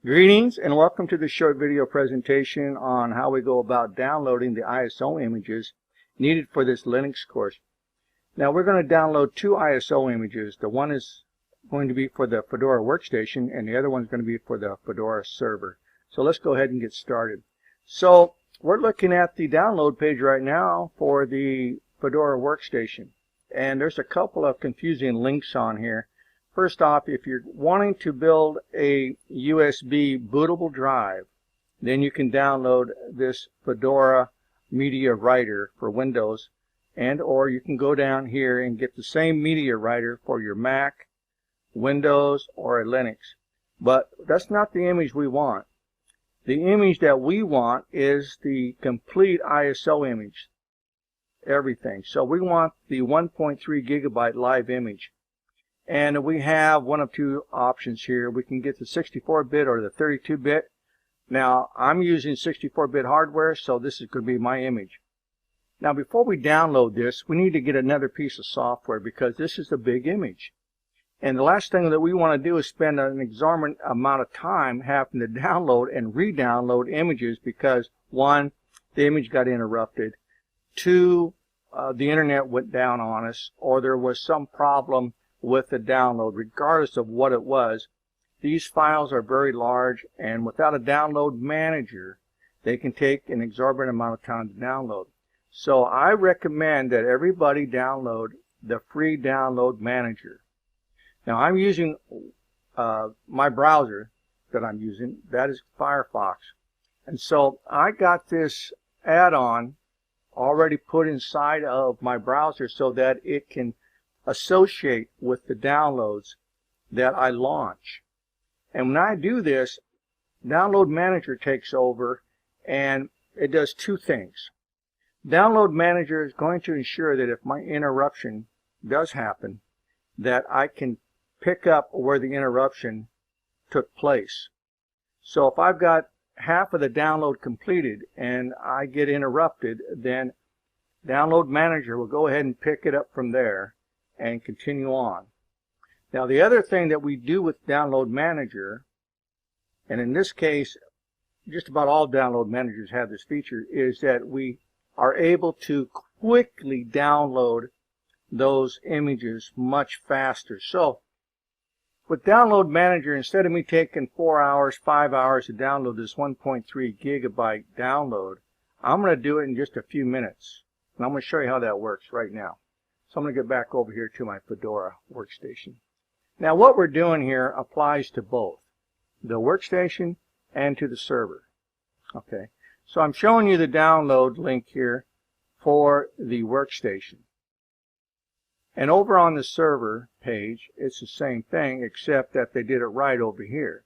Greetings and welcome to this short video presentation on how we go about downloading the ISO images needed for this Linux course. Now we're going to download two ISO images. The one is going to be for the Fedora workstation and the other one is going to be for the Fedora server. So let's go ahead and get started. So we're looking at the download page right now for the Fedora workstation, and there's a couple of confusing links on here. First off, if you're wanting to build a USB bootable drive, then you can download this Fedora Media Writer for Windows, and or you can go down here and get the same Media Writer for your Mac, Windows, or a Linux. But that's not the image we want. The image that we want is the complete ISO image, everything. So we want the 1.3 gigabyte live image. And we have one of two options here. We can get the 64-bit or the 32-bit. Now, I'm using 64-bit hardware, so this is going to be my image. Now, before we download this, we need to get another piece of software because this is a big image. And the last thing that we want to do is spend an exorbitant amount of time having to download and re-download images because, one, the image got interrupted. Two, the internet went down on us, or there was some problem with the download. Regardless of what it was, these files are very large, and without a download manager, they can take an exorbitant amount of time to download. So I recommend that everybody download the free download manager. Now I'm using my browser that I'm using, that is Firefox. And so I got this add-on already put inside of my browser so that it can associate with the downloads that I launch. And when I do this, Download Manager takes over and it does two things. Download Manager is going to ensure that if my interruption does happen, that I can pick up where the interruption took place. So if I've got half of the download completed and I get interrupted, then Download Manager will go ahead and pick it up from there and continue on. Now the other thing that we do with Download Manager, and in this case just about all download managers have this feature, is that we are able to quickly download those images much faster. So with Download Manager, instead of me taking 4 hours, 5 hours to download this 1.3 gigabyte download, I'm going to do it in just a few minutes. And I'm going to show you how that works right now. So I'm going to get back over here to my Fedora workstation. Now what we're doing here applies to both the workstation and to the server. Okay, so I'm showing you the download link here for the workstation. And over on the server page, it's the same thing except that they did it right over here.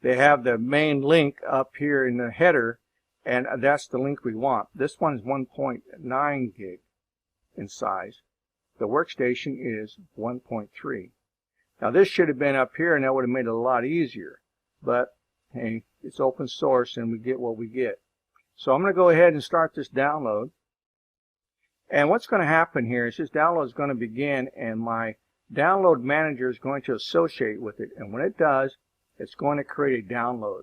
They have the main link up here in the header, and that's the link we want. This one is 1.9 gig in size. The workstation is 1.3. Now this should have been up here and that would have made it a lot easier. But hey, it's open source and we get what we get. So I'm going to go ahead and start this download. And what's going to happen here is this download is going to begin and my download manager is going to associate with it. And when it does, it's going to create a download.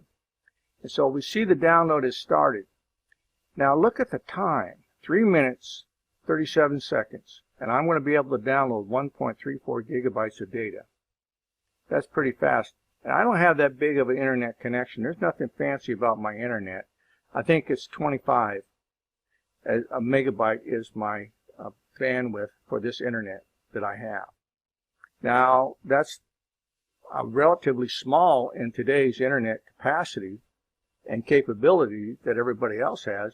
And so we see the download has started. Now look at the time, 3 minutes, 37 seconds. And I'm going to be able to download 1.34 gigabytes of data. That's pretty fast. And I don't have that big of an internet connection. There's nothing fancy about my internet. I think it's 25. A megabyte is my bandwidth for this internet that I have. Now, that's relatively small in today's internet capacity and capability that everybody else has.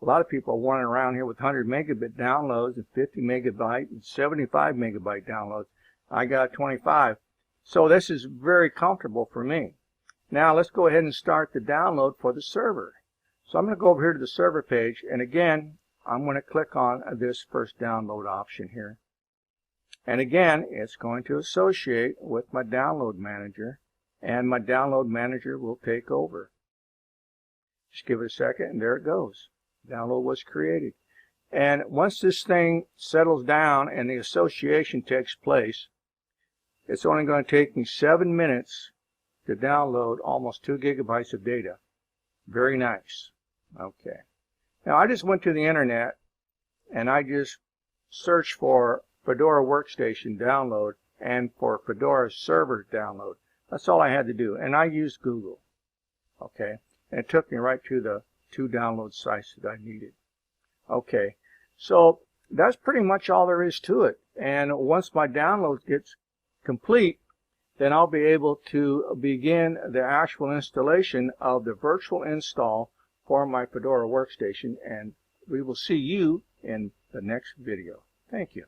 A lot of people are running around here with 100 megabit downloads and 50 megabyte and 75 megabyte downloads. I got 25. So this is very comfortable for me. Now let's go ahead and start the download for the server. So I'm going to go over here to the server page, and again I'm going to click on this first download option here. And again it's going to associate with my download manager, and my download manager will take over. Just give it a second and there it goes. Download was created. And once this thing settles down and the association takes place, it's only going to take me 7 minutes to download almost 2 gigabytes of data. Very nice. Okay. Now I just went to the internet and I just searched for Fedora Workstation download and for Fedora Server download. That's all I had to do. And I used Google. Okay. And it took me right to the 2 download sites that I needed. Okay. So that's pretty much all there is to it. And once my download gets complete, then I'll be able to begin the actual installation of the virtual install for my Fedora Workstation, and we will see you in the next video. Thank you.